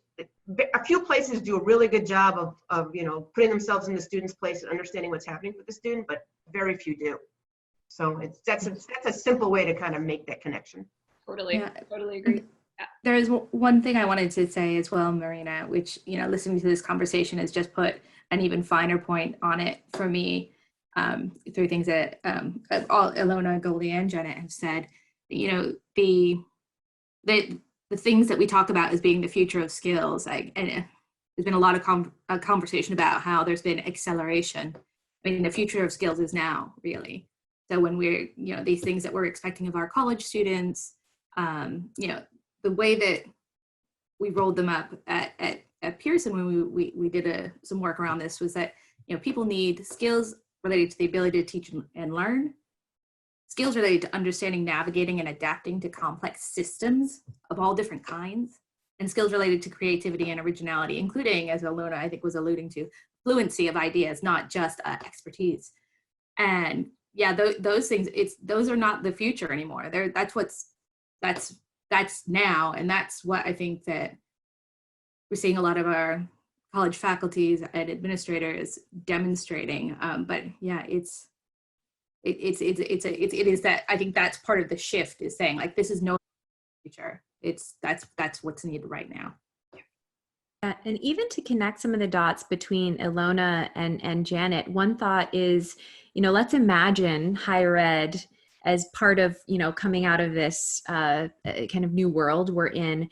A few places do a really good job of putting themselves in the student's place and understanding what's happening with the student, but very few do. So that's a simple way to kind of make that connection. Totally agree. There is one thing I wanted to say as well, Marina, which, listening to this conversation has just put an even finer point on it for me, through things that all Ilona, Goldie, and Janet have said. The things that we talk about as being the future of skills, and there's been a lot of conversation about how there's been acceleration. I mean, the future of skills is now, really. So when we're, these things that we're expecting of our college students, the way that we rolled them up at Pearson when we did some work around this was that, people need skills related to the ability to teach and learn, skills related to understanding, navigating, and adapting to complex systems of all different kinds, and skills related to creativity and originality, including, as Ilona, I think, was alluding to, fluency of ideas, not just expertise. And yeah, those things, those are not the future anymore. That's now, and that's what I think that we're seeing a lot of our college faculties and administrators demonstrating. But yeah, it is that, I think that's part of the shift, is saying this is no future. That's what's needed right now. And even to connect some of the dots between Ilona and Janet, one thought is, let's imagine higher ed as part of, coming out of this kind of new world we're in.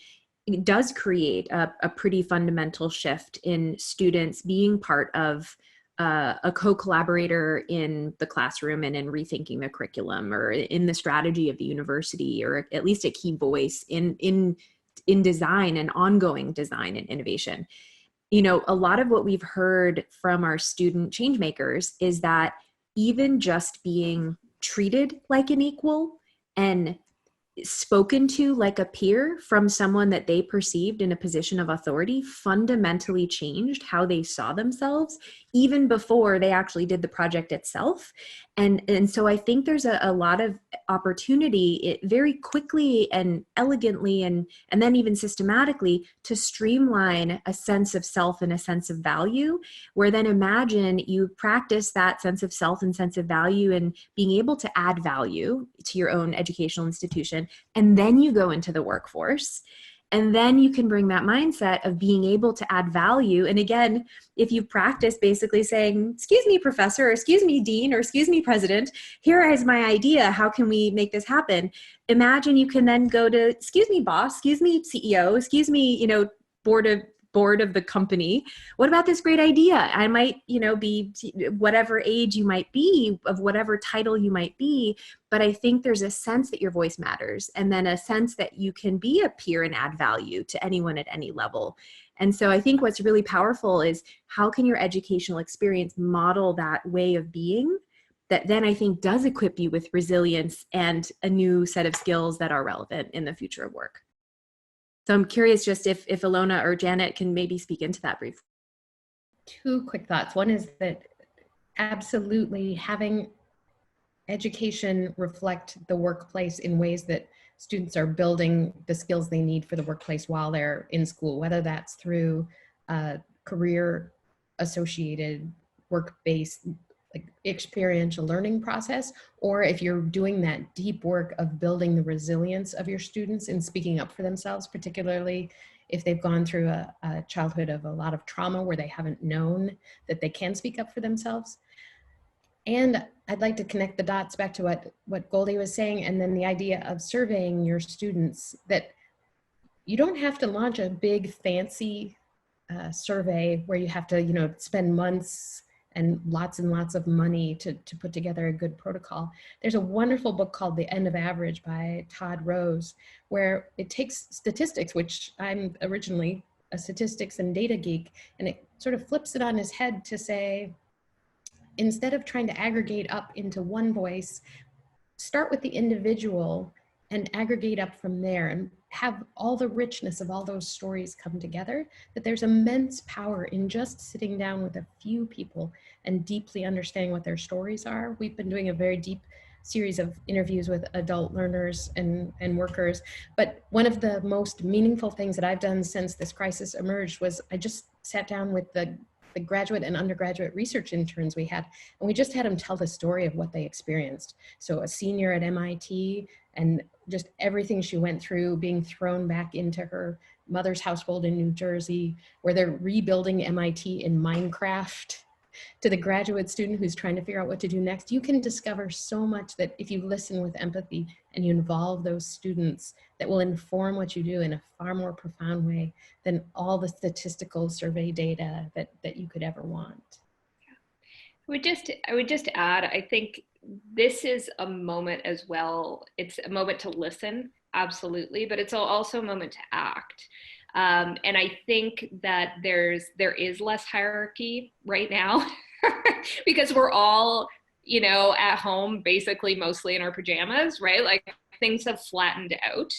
It does create a pretty fundamental shift in students being part of a co-collaborator in the classroom and in rethinking the curriculum, or in the strategy of the university, or at least a key voice in design and ongoing design and innovation. you know, a lot of what we've heard from our student change makers is that even just being treated like an equal and spoken to like a peer from someone that they perceived in a position of authority fundamentally changed how they saw themselves even before they actually did the project itself. And so I think there's a lot of opportunity very quickly and elegantly and then even systematically to streamline a sense of self and a sense of value, where then imagine you practice that sense of self and sense of value and being able to add value to your own educational institution. And then you go into the workforce. And then you can bring that mindset of being able to add value. And again, if you practice basically saying, excuse me, professor, or excuse me, dean, or excuse me, president, here is my idea. How can we make this happen? Imagine you can then go to, excuse me, boss, excuse me, CEO, excuse me, you know, board of the company. What about this great idea? I might, you know, be whatever age you might be, of whatever title you might be, but I think there's a sense that your voice matters, and then a sense that you can be a peer and add value to anyone at any level. And so I think what's really powerful is how can your educational experience model that way of being that then I think does equip you with resilience and a new set of skills that are relevant in the future of work. So I'm curious just if Ilona or Janet can maybe speak into that briefly. Two quick thoughts. One is that absolutely having education reflect the workplace in ways that students are building the skills they need for the workplace while they're in school, whether that's through career associated work-based like experiential learning process, or if you're doing that deep work of building the resilience of your students and speaking up for themselves, particularly if they've gone through a childhood of a lot of trauma where they haven't known that they can speak up for themselves. And I'd like to connect the dots back to what Goldie was saying, and then the idea of surveying your students, that you don't have to launch a big fancy survey where you have to, you know, spend months and lots of money to put together a good protocol. There's a wonderful book called The End of Average by Todd Rose, where it takes statistics, which I'm originally a statistics and data geek, and it sort of flips it on his head to say, instead of trying to aggregate up into one voice, start with the individual and aggregate up from there and have all the richness of all those stories come together, that there's immense power in just sitting down with a few people and deeply understanding what their stories are. We've been doing a very deep series of interviews with adult learners and workers, but one of the most meaningful things that I've done since this crisis emerged was I just sat down with the graduate and undergraduate research interns we had, and we just had them tell the story of what they experienced. So a senior at MIT, and just everything she went through, being thrown back into her mother's household in New Jersey, where they're rebuilding MIT in Minecraft, to the graduate student who's trying to figure out what to do next. You can discover so much that if you listen with empathy and you involve those students, that will inform what you do in a far more profound way than all the statistical survey data that you could ever want. I would just add, I think this is a moment as well. It's a moment to listen, absolutely, but it's also a moment to act. And I think that there is less hierarchy right now because we're all, you know, at home, basically mostly in our pajamas, right? Like things have flattened out.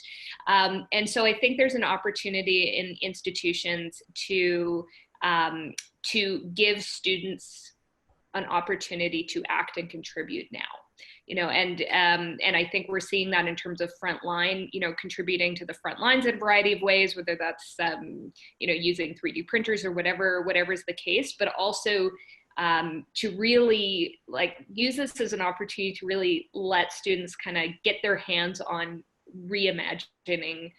And so I think there's an opportunity in institutions to give students an opportunity to act and contribute now. You know, and I think we're seeing that in terms of frontline, you know, contributing to the front lines in a variety of ways, whether that's, you know, using 3D printers or whatever's the case, but also to really like use this as an opportunity to really let students kind of get their hands on reimagining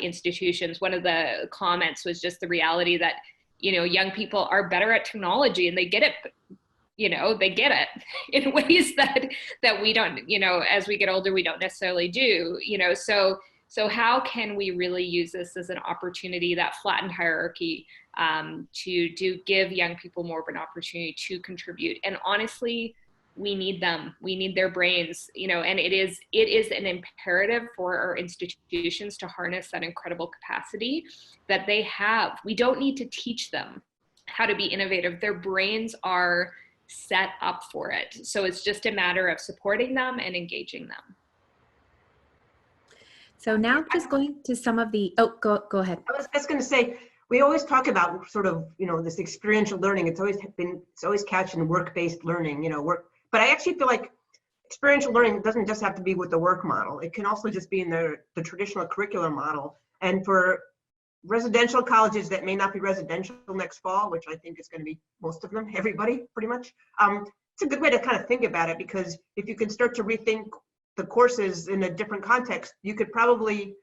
institutions. One of the comments was just the reality that, you know, young people are better at technology and they get it. You know, they get it in ways that we don't, you know, as we get older, we don't necessarily do, you know, so how can we really use this as an opportunity, that flattened hierarchy, to give young people more of an opportunity to contribute? And honestly, we need them. We need their brains, you know, and it is an imperative for our institutions to harness that incredible capacity that they have. We don't need to teach them how to be innovative. Their brains are set up for it. So it's just a matter of supporting them and engaging them. So now just going to some of the, oh, go ahead. I was just going to say, we always talk about sort of, you know, this experiential learning. It's always couched in work-based learning, you know, but I actually feel like experiential learning doesn't just have to be with the work model. It can also just be in the traditional curriculum model. And for residential colleges that may not be residential next fall, which I think is going to be most of them, everybody pretty much, it's a good way to kind of think about it, because if you can start to rethink the courses in a different context, you could probably,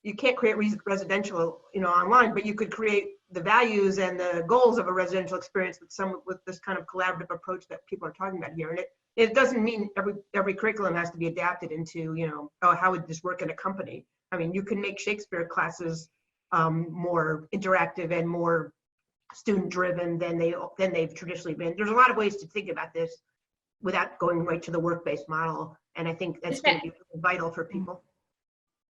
you can't create residential, you know, online, but you could create the values and the goals of a residential experience with this kind of collaborative approach that people are talking about here. And it doesn't mean every curriculum has to be adapted into, you know, oh, how would this work in a company? I mean, you can make Shakespeare classes more interactive and more student driven than they've traditionally been. There's a lot of ways to think about this without going right to the work-based model. And I think that's going to be vital for people.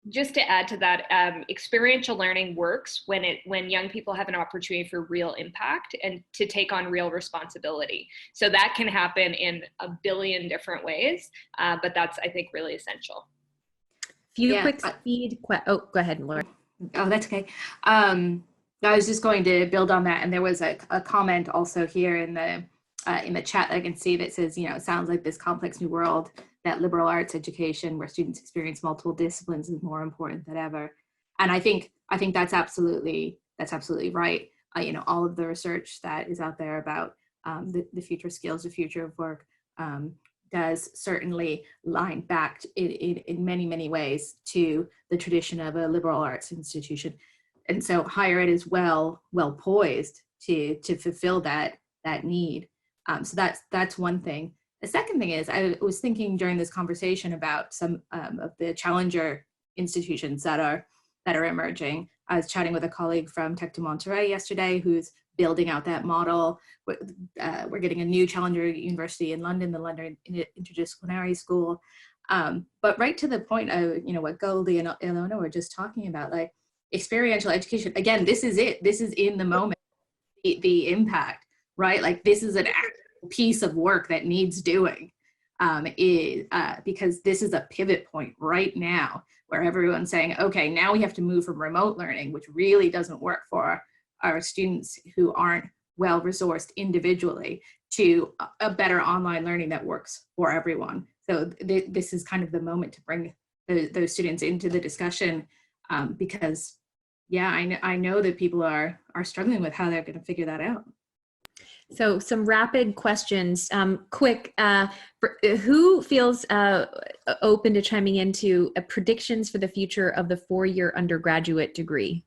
Just to add to that, experiential learning works when young people have an opportunity for real impact and to take on real responsibility. So that can happen in a billion different ways, but that's, I think, really essential. Quick speed. Oh, go ahead, Laurie. Oh, that's okay. I was just going to build on that, and there was a comment also here in the chat that I can see that says, you know, it sounds like this complex new world that liberal arts education where students experience multiple disciplines is more important than ever. And I think that's absolutely right. You know, all of the research that is out there about the future skills, the future of work, does certainly line back in many, many ways to the tradition of a liberal arts institution. And so higher ed is well poised to fulfill that need. So that's one thing. The second thing is, I was thinking during this conversation about some of the challenger institutions that are emerging. I was chatting with a colleague from Tech de Monterrey yesterday who's building out that model. We're getting a new challenger university in London, the London Interdisciplinary School. But right to the point of, you know, what Goldie and Ilona were just talking about, like experiential education. Again, this is it. This is in the moment, the impact, right? Like this is an actual piece of work that needs doing, because this is a pivot point right now where everyone's saying, okay, now we have to move from remote learning, which really doesn't work for our students who aren't well resourced individually, to a better online learning that works for everyone. So this is kind of the moment to bring those students into the discussion, because yeah, I know that people are struggling with how they're going to figure that out. So some rapid questions, quick, who feels open to chiming into predictions for the future of the 4-year undergraduate degree?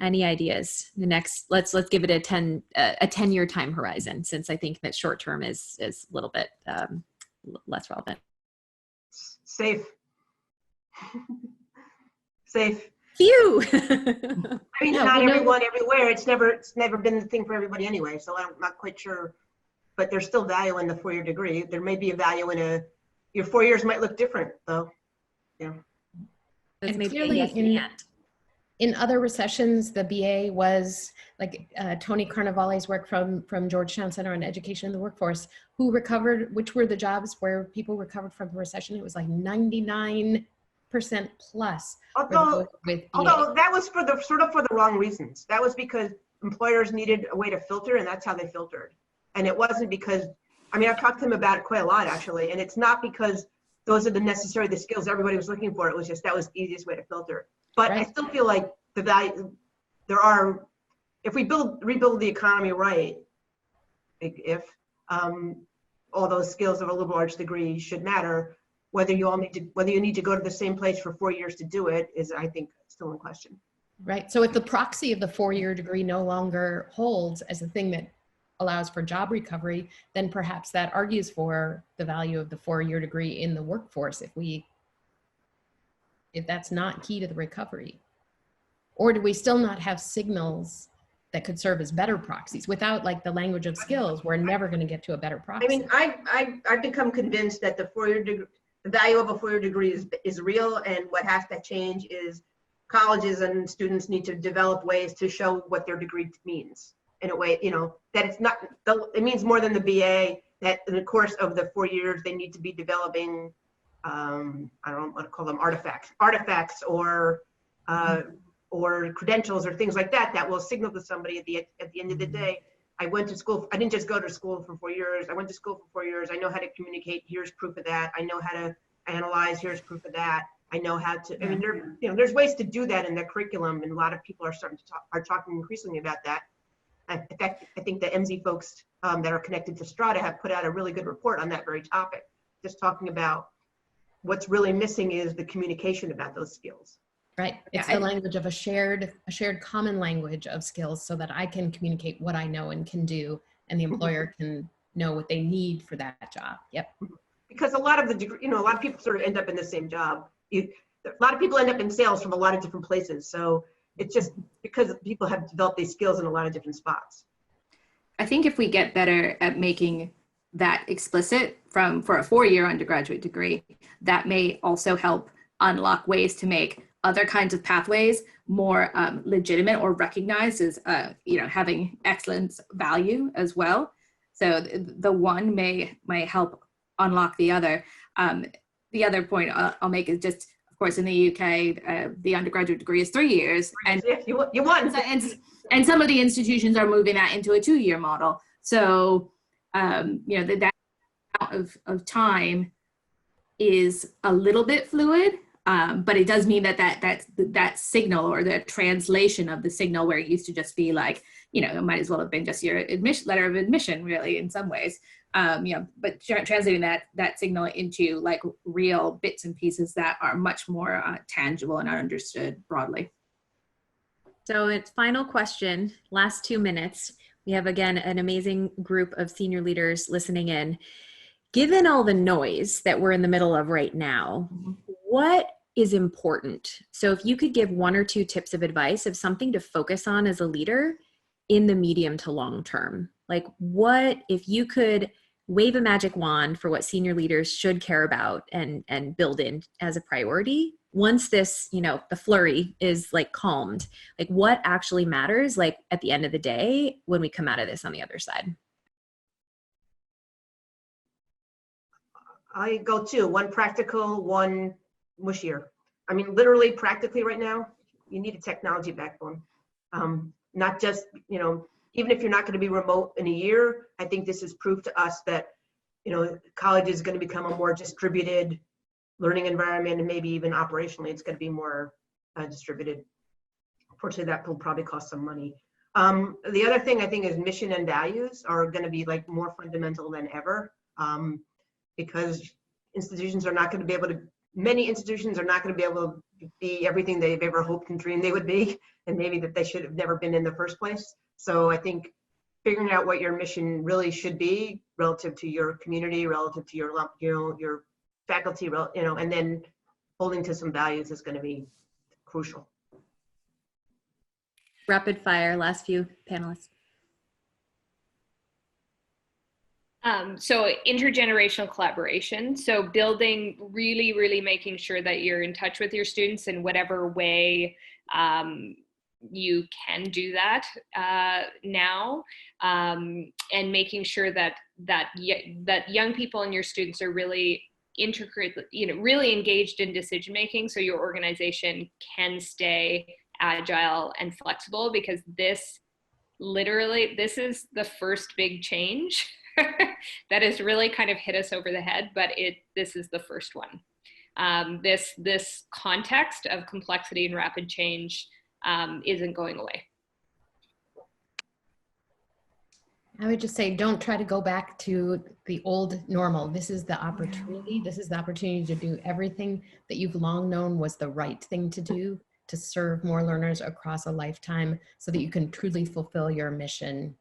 Any ideas? The next, let's give it a 10-year time horizon, since I think that short term is a little bit less relevant. Safe. Safe. Phew. I mean, not everyone everywhere. It's never been the thing for everybody anyway. So I'm not quite sure, but there's still value in the 4-year degree. There may be a value in your 4 years might look different though. Yeah. That's And maybe clearly in other recessions, the BA was like Tony Carnevale's work from Georgetown Center on Education in the Workforce, who recovered, which were the jobs where people recovered from the recession. It was like 99% plus. Although that was for the wrong reasons. That was because employers needed a way to filter, and that's how they filtered. And it wasn't because, I mean, I've talked to them about it quite a lot actually, and it's not because those are the skills everybody was looking for. It was just, that was the easiest way to filter. But right. I still feel like the value, if we rebuild the economy right, if all those skills of a liberal arts degree should matter, whether you need to go to the same place for 4 years to do it is, I think, still in question. Right. So if the proxy of the 4-year degree no longer holds as the thing that allows for job recovery, then perhaps that argues for the value of the 4-year degree in the workforce if that's not key to the recovery. Or do we still not have signals that could serve as better proxies. Without like the language of skills, we're never going to get to a better proxy. I mean, I've become convinced that the value of a 4-year degree is real, and what has to change is colleges and students need to develop ways to show what their degree means in a way, that it's not, it means more than the BA, that in the course of the 4 years, they need to be developing, I don't want to call them artifacts or credentials or things like that, that will signal to somebody at the end of the day, I went to school. I didn't just go to school for 4 years. I went to school for 4 years. I know how to communicate. Here's proof of that. I know how to analyze. Here's proof of that. I know how to. I mean, there's ways to do that in the curriculum, and a lot of people are starting to talking increasingly about that. In fact, I think the MZ folks that are connected to Strata have put out a really good report on that very topic, just talking about what's really missing is the communication about those skills. Right. It's the language of a shared common language of skills, so that I can communicate what I know and can do, and the employer can know what they need for that job. Yep. Because a lot of a lot of people sort of end up in the same job. A lot of people end up in sales from a lot of different places. So it's just because people have developed these skills in a lot of different spots. I think if we get better at making that explicit for a 4-year undergraduate degree, that may also help unlock ways to make other kinds of pathways more legitimate or recognized as having excellent value as well. So the one may help unlock the other. The other point I'll make is just, of course, in the UK, the undergraduate degree is 3 years, and you won. And some of the institutions are moving that into a 2-year model. So that amount of time is a little bit fluid. But it does mean that signal, or the translation of the signal, where it used to just be like, it might as well have been just your letter of admission, really, in some ways. But translating that signal into like real bits and pieces that are much more tangible and are understood broadly. So it's final question, last 2 minutes. We have, again, an amazing group of senior leaders listening in. Given all the noise that we're in the middle of right now, what is important? So if you could give 1 or 2 tips of advice of something to focus on as a leader in the medium to long term, like what, if you could wave a magic wand for what senior leaders should care about and build in as a priority, once this, the flurry is like calmed, like what actually matters, like at the end of the day, when we come out of this on the other side? I go 2, 1 practical, 1 mushier. I mean, literally, practically right now, you need a technology backbone. Not just, even if you're not going to be remote in a year, I think this is proof to us that, college is going to become a more distributed learning environment, and maybe even operationally, it's going to be more distributed. Unfortunately, that will probably cost some money. The other thing I think is mission and values are going to be like more fundamental than ever, because institutions are not going to be able to, many institutions are not going to be able to be everything they've ever hoped and dreamed they would be, and maybe that they should have never been in the first place. So I think figuring out what your mission really should be relative to your community, relative to your faculty, and then holding to some values is going to be crucial. Rapid fire, last few panelists. So intergenerational collaboration. So building, really making sure that you're in touch with your students in whatever way you can do that now, and making sure that young people and your students are really really engaged in decision making, so your organization can stay agile and flexible, because this is the first big change that has really kind of hit us over the head, but this is the first one. This context of complexity and rapid change isn't going away. I would just say, don't try to go back to the old normal. This is the opportunity. This is the opportunity to do everything that you've long known was the right thing to do, to serve more learners across a lifetime, so that you can truly fulfill your mission.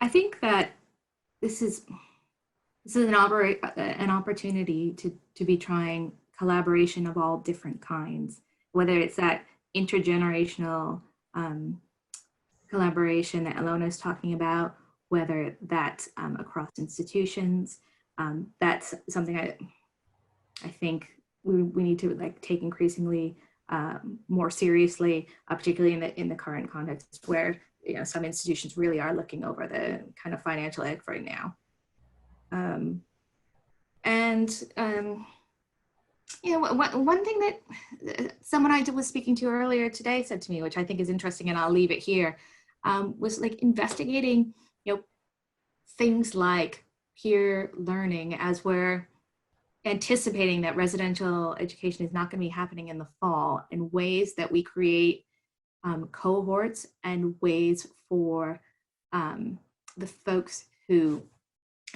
I think that this is an opportunity to be trying collaboration of all different kinds, whether it's that intergenerational collaboration that Alona's talking about, whether that's across institutions. That's something I think we need to like take increasingly more seriously, particularly in the current context where some institutions really are looking over the kind of financial egg right now. One thing that someone I was speaking to earlier today said to me, which I think is interesting, and I'll leave it here, was like investigating, things like peer learning as we're anticipating that residential education is not going to be happening in the fall, in ways that we create cohorts and ways for the folks who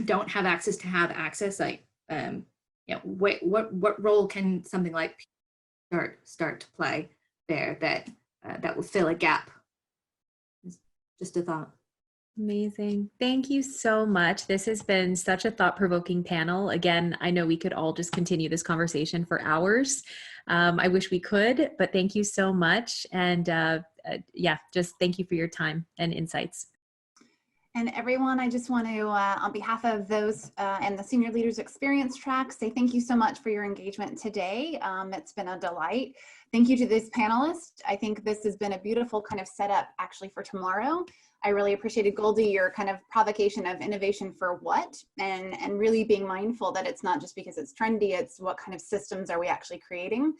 don't have access to have access. Like, what role can something like start to play there that will fill a gap? Just a thought. Amazing. Thank you so much. This has been such a thought-provoking panel. Again, I know we could all just continue this conversation for hours. I wish we could, but thank you so much. And yeah, just thank you for your time and insights. And everyone, I just want to, on behalf of those and the Senior Leaders Experience track, say thank you so much for your engagement today. It's been a delight. Thank you to this panelist. I think this has been a beautiful kind of setup actually for tomorrow. I really appreciated, Goldie, your kind of provocation of innovation for what, and really being mindful that it's not just because it's trendy, it's what kind of systems are we actually creating.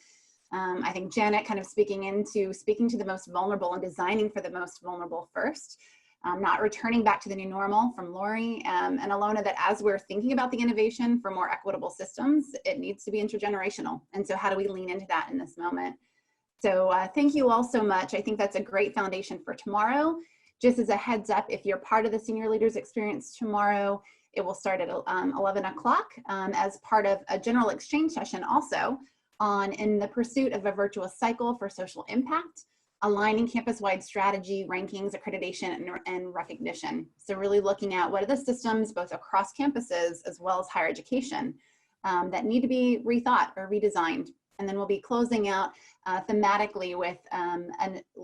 I think Janet kind of speaking to the most vulnerable and designing for the most vulnerable first. Not returning back to the new normal from Laurie, and Alona, that as we're thinking about the innovation for more equitable systems, it needs to be intergenerational. And so how do we lean into that in this moment? So thank you all so much. I think that's a great foundation for tomorrow. Just as a heads up, if you're part of the Senior Leaders Experience tomorrow, it will start at 11 o'clock as part of a general exchange session also on In the Pursuit of a Virtuous Cycle for Social Impact, aligning campus-wide strategy, rankings, accreditation, and recognition. So really looking at what are the systems, both across campuses as well as higher education, that need to be rethought or redesigned. And then we'll be closing out thematically with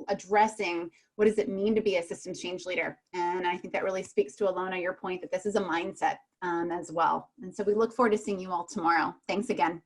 addressing what does it mean to be a systems change leader. And I think that really speaks to, Alona, your point that this is a mindset as well. And so we look forward to seeing you all tomorrow. Thanks again.